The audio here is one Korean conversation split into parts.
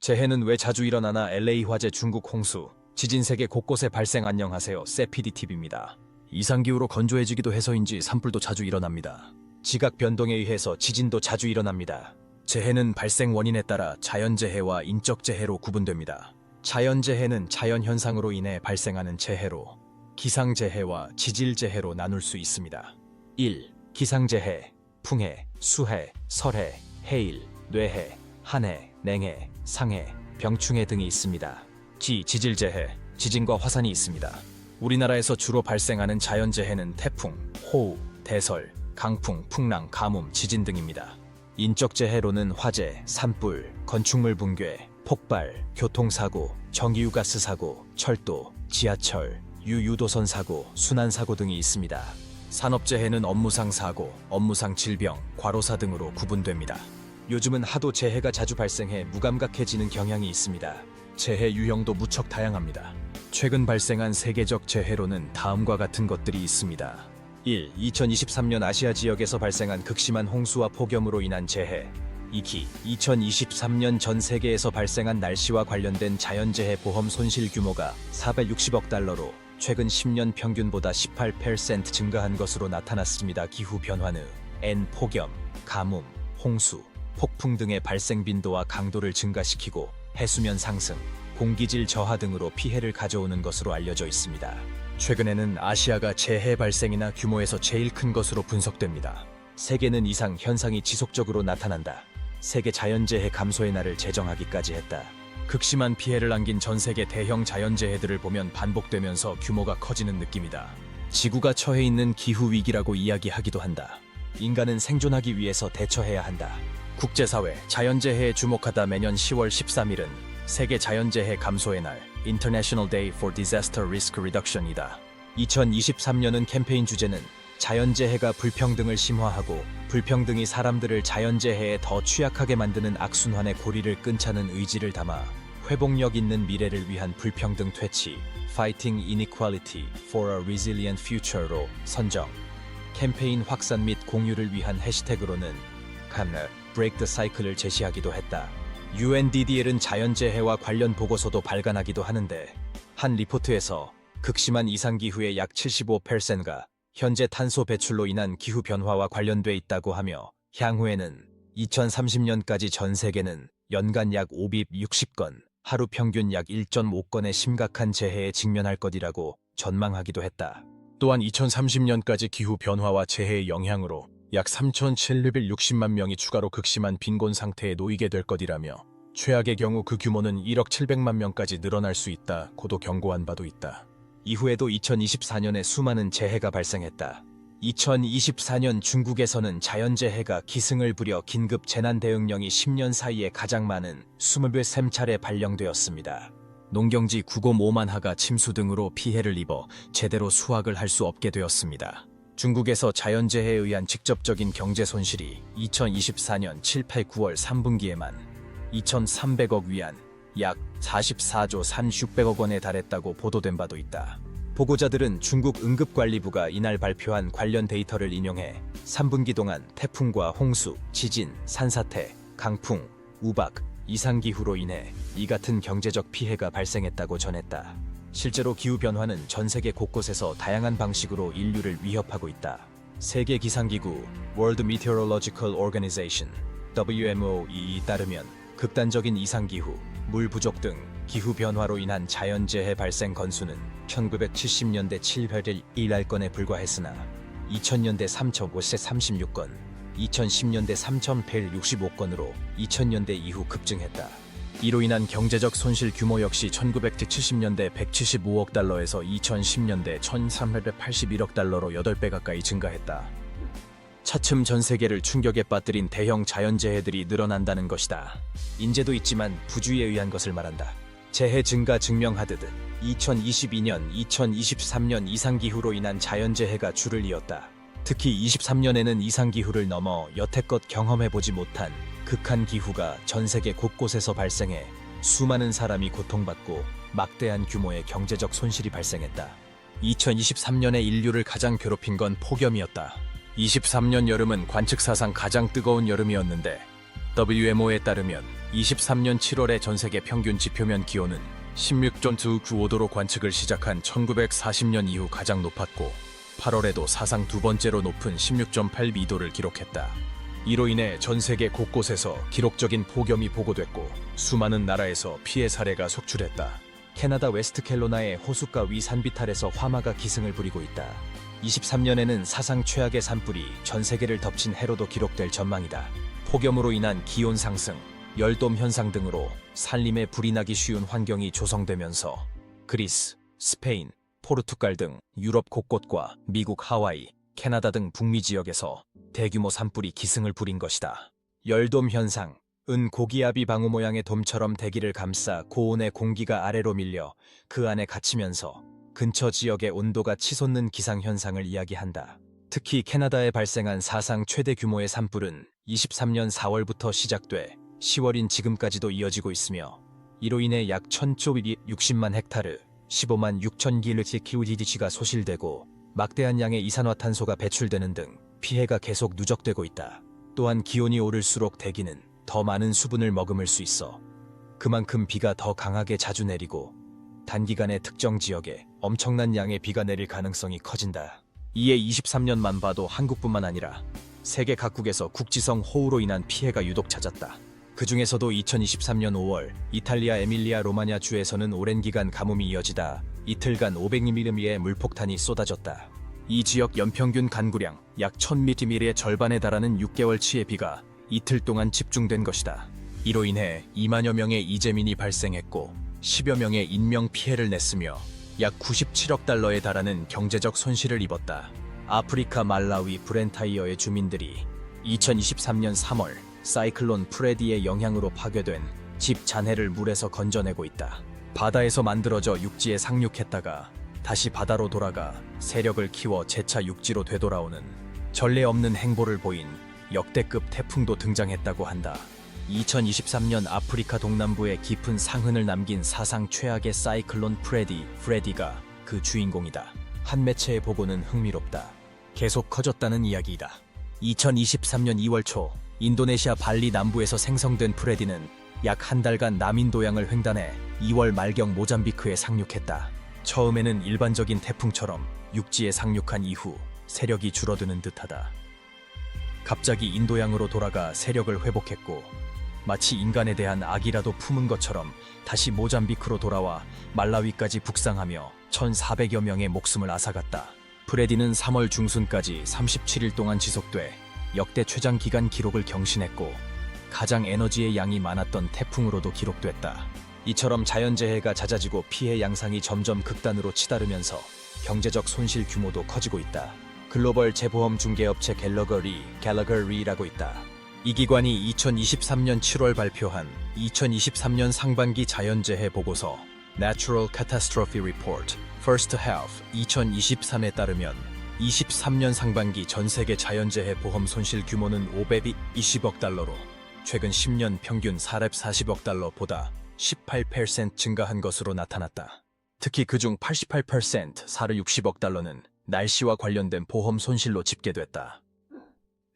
재해는 왜 자주 일어나나? LA 화재, 중국 홍수, 지진 세계 곳곳에 발생. 안녕하세요, 세피디TV입니다. 이상기후로 건조해지기도 해서인지 산불도 자주 일어납니다. 지각 변동에 의해서 지진도 자주 일어납니다. 재해는 발생 원인에 따라 자연재해와 인적재해로 구분됩니다. 자연재해는 자연현상으로 인해 발생하는 재해로, 기상재해와 지질재해로 나눌 수 있습니다. 1. 기상재해, 풍해, 수해, 설해, 해일, 뇌해, 한해, 냉해, 상해, 병충해 등이 있습니다. 지질재해, 지진과 화산이 있습니다. 우리나라에서 주로 발생하는 자연재해는 태풍, 호우, 대설, 강풍, 풍랑, 가뭄, 지진 등입니다. 인적재해로는 화재, 산불, 건축물 붕괴, 폭발, 교통사고, 전기유가스 사고, 철도, 지하철, 유유도선 사고, 순환사고 등이 있습니다. 산업재해는 업무상 사고, 업무상 질병, 과로사 등으로 구분됩니다. 요즘은 하도 재해가 자주 발생해 무감각해지는 경향이 있습니다. 재해 유형도 무척 다양합니다. 최근 발생한 세계적 재해로는 다음과 같은 것들이 있습니다. 1. 2023년 아시아 지역에서 발생한 극심한 홍수와 폭염으로 인한 재해. 2기 2023년 전 세계에서 발생한 날씨와 관련된 자연재해 보험 손실 규모가 460억 달러로 최근 10년 평균보다 18% 증가한 것으로 나타났습니다. 기후변화는 N 폭염, 가뭄, 홍수, 폭풍 등의 발생 빈도와 강도를 증가시키고 해수면 상승, 공기질 저하 등으로 피해를 가져오는 것으로 알려져 있습니다. 최근에는 아시아가 재해 발생이나 규모에서 제일 큰 것으로 분석됩니다. 세계는 이상 현상이 지속적으로 나타난다. 세계 자연재해 감소의 날을 제정하기까지 했다. 극심한 피해를 안긴 전 세계 대형 자연재해들을 보면 반복되면서 규모가 커지는 느낌이다. 지구가 처해 있는 기후위기라고 이야기하기도 한다. 인간은 생존하기 위해서 대처해야 한다. 국제사회, 자연재해에 주목하다. 매년 10월 13일은 세계 자연재해 감소의 날, International Day for Disaster Risk Reduction이다. 2023년은 캠페인 주제는 자연재해가 불평등을 심화하고 불평등이 사람들을 자연재해에 더 취약하게 만드는 악순환의 고리를 끊자는 의지를 담아 회복력 있는 미래를 위한 불평등 퇴치, Fighting Inequality for a Resilient Future로 선정. 캠페인 확산 및 공유를 위한 해시태그로는 Break the Cycle을 제시하기도 했다. UNDDL은 자연재해와 관련 보고서도 발간하기도 하는데 한 리포트에서 극심한 이상기후의 약 75%가 현재 탄소 배출로 인한 기후변화와 관련돼 있다고 하며 향후에는 2030년까지 전 세계는 연간 약 560건, 하루 평균 약 1.5건의 심각한 재해에 직면할 것이라고 전망하기도 했다. 또한 2030년까지 기후변화와 재해의 영향으로 약 3,760만 명이 추가로 극심한 빈곤 상태에 놓이게 될 것이라며 최악의 경우 그 규모는 1억 700만 명까지 늘어날 수 있다고도 경고한 바도 있다. 이후에도 2024년에 수많은 재해가 발생했다. 2024년 중국에서는 자연재해가 기승을 부려 긴급 재난대응령이 10년 사이에 가장 많은 23차례 발령되었습니다. 농경지 905만 하가 침수 등으로 피해를 입어 제대로 수확을 할 수 없게 되었습니다. 중국에서 자연재해에 의한 직접적인 경제 손실이 2024년 7, 8, 9월 3분기에만 2,300억 위안, 약 44조 1,600억 원에 달했다고 보도된 바도 있다. 보고자들은 중국 응급관리부가 이날 발표한 관련 데이터를 인용해 3분기 동안 태풍과 홍수, 지진, 산사태, 강풍, 우박, 이상기후로 인해 이 같은 경제적 피해가 발생했다고 전했다. 실제로 기후변화는 전 세계 곳곳에서 다양한 방식으로 인류를 위협하고 있다. 세계 기상기구 World Meteorological Organization WMO에 따르면 극단적인 이상기후, 물 부족 등 기후변화로 인한 자연재해 발생 건수는 1970년대 701건에 불과했으나 2000년대 3,536건, 2010년대 3,165건으로 2000년대 이후 급증했다. 이로 인한 경제적 손실 규모 역시 1970년대 175억 달러에서 2010년대 1,381억 달러로 8배 가까이 증가했다. 차츰 전 세계를 충격에 빠뜨린 대형 자연재해들이 늘어난다는 것이다. 인재도 있지만 부주의에 의한 것을 말한다. 재해 증가 증명하듯 2022년, 2023년 이상기후로 인한 자연재해가 줄을 이었다. 특히 23년에는 이상기후를 넘어 여태껏 경험해보지 못한 극한 기후가 전 세계 곳곳에서 발생해 수많은 사람이 고통받고 막대한 규모의 경제적 손실이 발생했다. 2023년에 인류를 가장 괴롭힌 건 폭염이었다. 23년 여름은 관측사상 가장 뜨거운 여름이었는데 WMO에 따르면 23년 7월의 전세계 평균 지표면 기온은 16.295도로 관측을 시작한 1940년 이후 가장 높았고 8월에도 사상 두 번째로 높은 16.82도를 기록했다. 이로 인해 전 세계 곳곳에서 기록적인 폭염이 보고됐고 수많은 나라에서 피해 사례가 속출했다. 캐나다 웨스트캐로나의 호숫가 위 산비탈에서 화마가 기승을 부리고 있다. 23년에는 사상 최악의 산불이 전 세계를 덮친 해로도 기록될 전망이다. 폭염으로 인한 기온 상승, 열돔 현상 등으로 산림에 불이 나기 쉬운 환경이 조성되면서 그리스, 스페인, 포르투갈 등 유럽 곳곳과 미국 하와이, 캐나다 등 북미 지역에서 대규모 산불이 기승을 부린 것이다. 열돔 현상, 은 고기압이 방울 모양의 돔처럼 대기를 감싸 고온의 공기가 아래로 밀려 그 안에 갇히면서 근처 지역의 온도가 치솟는 기상현상을 이야기한다. 특히 캐나다에 발생한 사상 최대 규모의 산불은 23년 4월부터 시작돼 10월인 지금까지도 이어지고 있으며 이로 인해 약 1,060만 헥타르, 15만 6천 kg/kg 소실되고 막대한 양의 이산화탄소가 배출되는 등 피해가 계속 누적되고 있다. 또한 기온이 오를수록 대기는 더 많은 수분을 머금을 수 있어 그만큼 비가 더 강하게 자주 내리고 단기간에 특정 지역에 엄청난 양의 비가 내릴 가능성이 커진다. 이에 23년만 봐도 한국뿐만 아니라 세계 각국에서 국지성 호우로 인한 피해가 유독 잦았다. 그 중에서도 2023년 5월 이탈리아 에밀리아 로마냐 주에서는 오랜 기간 가뭄이 이어지다 이틀간 500mm의 물폭탄이 쏟아졌다. 이 지역 연평균 간구량 약 1000mm의 절반에 달하는 6개월치의 비가 이틀 동안 집중된 것이다. 이로 인해 2만여 명의 이재민이 발생했고 10여 명의 인명 피해를 냈으며 약 97억 달러에 달하는 경제적 손실을 입었다. 아프리카 말라위 브렌타이어의 주민들이 2023년 3월 사이클론 프레디의 영향으로 파괴된 집 잔해를 물에서 건져내고 있다. 바다에서 만들어져 육지에 상륙했다가 다시 바다로 돌아가 세력을 키워 재차 육지로 되돌아오는 전례 없는 행보를 보인 역대급 태풍도 등장했다고 한다. 2023년 아프리카 동남부에 깊은 상흔을 남긴 사상 최악의 사이클론 프레디가 그 주인공이다. 한 매체의 보고는 흥미롭다. 계속 커졌다는 이야기이다. 2023년 2월 초 인도네시아 발리 남부에서 생성된 프레디는 약 한 달간 남인도양을 횡단해 2월 말경 모잠비크에 상륙했다. 처음에는 일반적인 태풍처럼 육지에 상륙한 이후 세력이 줄어드는 듯하다. 갑자기 인도양으로 돌아가 세력을 회복했고 마치 인간에 대한 악이라도 품은 것처럼 다시 모잠비크로 돌아와 말라위까지 북상하며 1,400여 명의 목숨을 앗아갔다. 프레디는 3월 중순까지 37일 동안 지속돼 역대 최장 기간 기록을 경신했고 가장 에너지의 양이 많았던 태풍으로도 기록됐다. 이처럼 자연재해가 잦아지고 피해 양상이 점점 극단으로 치달으면서 경제적 손실 규모도 커지고 있다. 글로벌 재보험 중개업체 갤러거리라고 있다. 이 기관이 2023년 7월 발표한 2023년 상반기 자연재해 보고서 Natural Catastrophe Report First Half 2023에 따르면 23년 상반기 전 세계 자연재해 보험 손실 규모는 520억 달러로 최근 10년 평균 440억 달러보다 18% 증가한 것으로 나타났다. 특히 그중 88% 460억 달러는 날씨와 관련된 보험 손실로 집계됐다.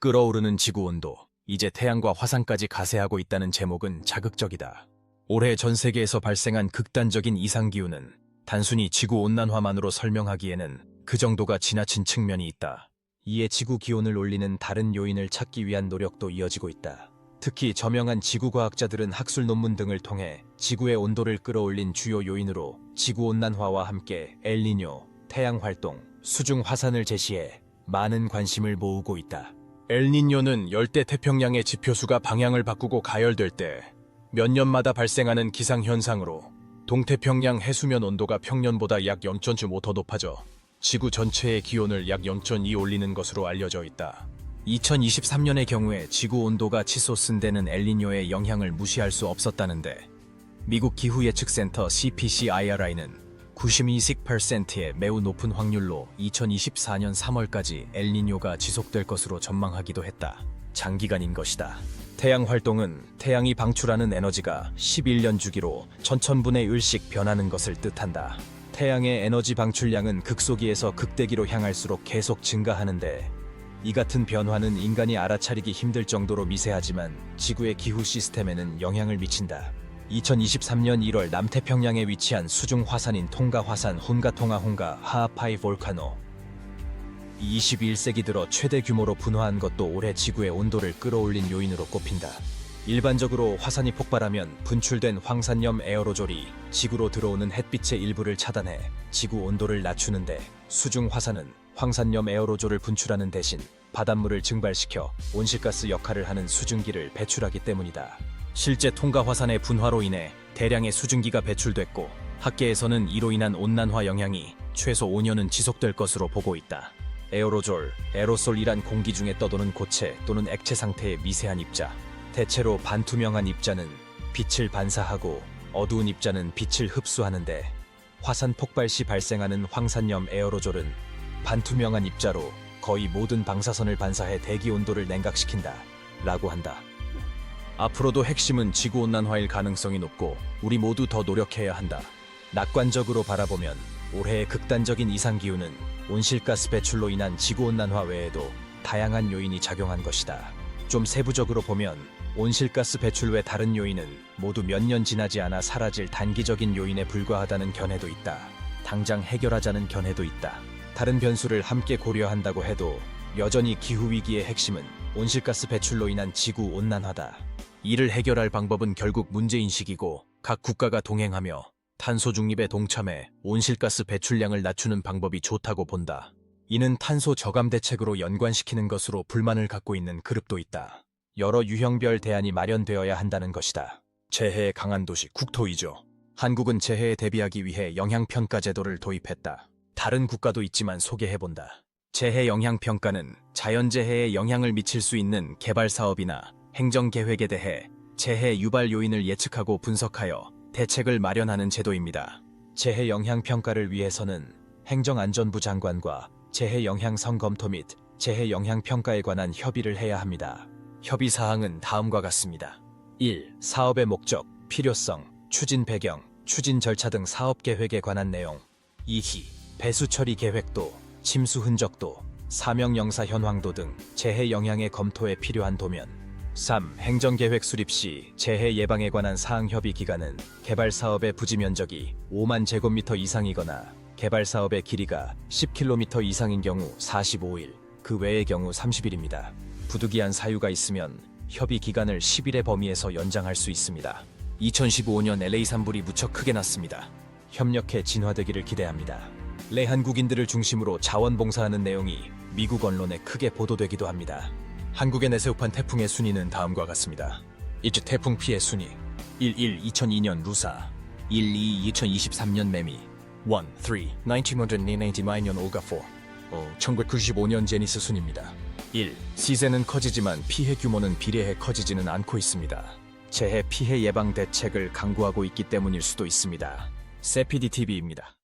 끓어오르는 지구온도, 이제 태양과 화산까지 가세하고 있다는 제목은 자극적이다. 올해 전 세계에서 발생한 극단적인 이상기후는 단순히 지구온난화만으로 설명하기에는 그 정도가 지나친 측면이 있다. 이에 지구 기온을 올리는 다른 요인을 찾기 위한 노력도 이어지고 있다. 특히 저명한 지구과학자들은 학술 논문 등을 통해 지구의 온도를 끌어올린 주요 요인으로 지구온난화와 함께 엘니뇨, 태양활동, 수중 화산을 제시해 많은 관심을 모으고 있다. 엘니뇨는 열대 태평양의 지표수가 방향을 바꾸고 가열될 때 몇 년마다 발생하는 기상현상으로 동태평양 해수면 온도가 평년보다 약 0.5더 높아져 지구 전체의 기온을 약 0.2 올리는 것으로 알려져 있다. 2023년의 경우에 지구 온도가 치솟은 데는 엘니뇨의 영향을 무시할 수 없었다는데 미국 기후예측센터 CPCIRI는 92%의 매우 높은 확률로 2024년 3월까지 엘니뇨가 지속될 것으로 전망하기도 했다. 장기간인 것이다. 태양 활동은 태양이 방출하는 에너지가 11년 주기로 1000분의 1씩 변하는 것을 뜻한다. 태양의 에너지 방출량은 극소기에서 극대기로 향할수록 계속 증가하는데 이 같은 변화는 인간이 알아차리기 힘들 정도로 미세하지만 지구의 기후 시스템에는 영향을 미친다. 2023년 1월 남태평양에 위치한 수중 화산인 통가 화산 혼가통하 혼가 하아파이 볼카노. 21세기 들어 최대 규모로 분화한 것도 올해 지구의 온도를 끌어올린 요인으로 꼽힌다. 일반적으로 화산이 폭발하면 분출된 황산염 에어로졸이 지구로 들어오는 햇빛의 일부를 차단해 지구 온도를 낮추는데, 수중 화산은 황산염 에어로졸을 분출하는 대신 바닷물을 증발시켜 온실가스 역할을 하는 수증기를 배출하기 때문이다. 실제 통가 화산의 분화로 인해 대량의 수증기가 배출됐고, 학계에서는 이로 인한 온난화 영향이 최소 5년은 지속될 것으로 보고 있다. 에어로졸, 에로솔이란 공기 중에 떠도는 고체 또는 액체 상태의 미세한 입자. 대체로 반투명한 입자는 빛을 반사하고 어두운 입자는 빛을 흡수하는데, 화산 폭발 시 발생하는 황산염 에어로졸은 반투명한 입자로 거의 모든 방사선을 반사해 대기 온도를 냉각시킨다 라고 한다. 앞으로도 핵심은 지구온난화일 가능성이 높고 우리 모두 더 노력해야 한다. 낙관적으로 바라보면 올해의 극단적인 이상기후는 온실가스 배출로 인한 지구온난화 외에도 다양한 요인이 작용한 것이다. 좀 세부적으로 보면 온실가스 배출 외 다른 요인은 모두 몇 년 지나지 않아 사라질 단기적인 요인에 불과하다는 견해도 있다. 당장 해결하자는 견해도 있다. 다른 변수를 함께 고려한다고 해도 여전히 기후위기의 핵심은 온실가스 배출로 인한 지구온난화다. 이를 해결할 방법은 결국 문제인식이고, 각 국가가 동행하며 탄소 중립에 동참해 온실가스 배출량을 낮추는 방법이 좋다고 본다. 이는 탄소 저감 대책으로 연관시키는 것으로 불만을 갖고 있는 그룹도 있다. 여러 유형별 대안이 마련되어야 한다는 것이다. 재해의 강한 도시 국토위죠. 한국은 재해에 대비하기 위해 영향평가 제도를 도입했다. 다른 국가도 있지만 소개해본다. 재해 영향평가는 자연재해에 영향을 미칠 수 있는 개발사업이나 행정계획에 대해 재해 유발 요인을 예측하고 분석하여 대책을 마련하는 제도입니다. 재해 영향평가를 위해서는 행정안전부 장관과 재해 영향성 검토 및 재해 영향평가에 관한 협의를 해야 합니다. 협의 사항은 다음과 같습니다. 1. 사업의 목적, 필요성, 추진 배경, 추진 절차 등 사업 계획에 관한 내용. 2. 배수 처리 계획도, 침수 흔적도, 사명 영사 현황도 등 재해 영향의 검토에 필요한 도면. 3. 행정계획 수립 시 재해 예방에 관한 사항 협의 기간은 개발 사업의 부지 면적이 5만 제곱미터 이상이거나 개발 사업의 길이가 10km 이상인 경우 45일, 그 외의 경우 30일입니다. 부득이한 사유가 있으면 협의 기간을 10일의 범위에서 연장할 수 있습니다. 2015년 LA 산불이 무척 크게 났습니다. 협력해 진화되기를 기대합니다. 내한국인들을 중심으로 자원봉사하는 내용이 미국 언론에 크게 보도되기도 합니다. 한국에 내세웁한 태풍의 순위는 다음과 같습니다. 1. 태풍 피해 순위. 11. 2002년 루사. 12. 2023년 매미. 1. 3. 1999년 올가4. 1995년 제니스 순입니다. 1. 시세는 커지지만 피해 규모는 비례해 커지지는 않고 있습니다. 재해 피해 예방 대책을 강구하고 있기 때문일 수도 있습니다. 세피디TV입니다.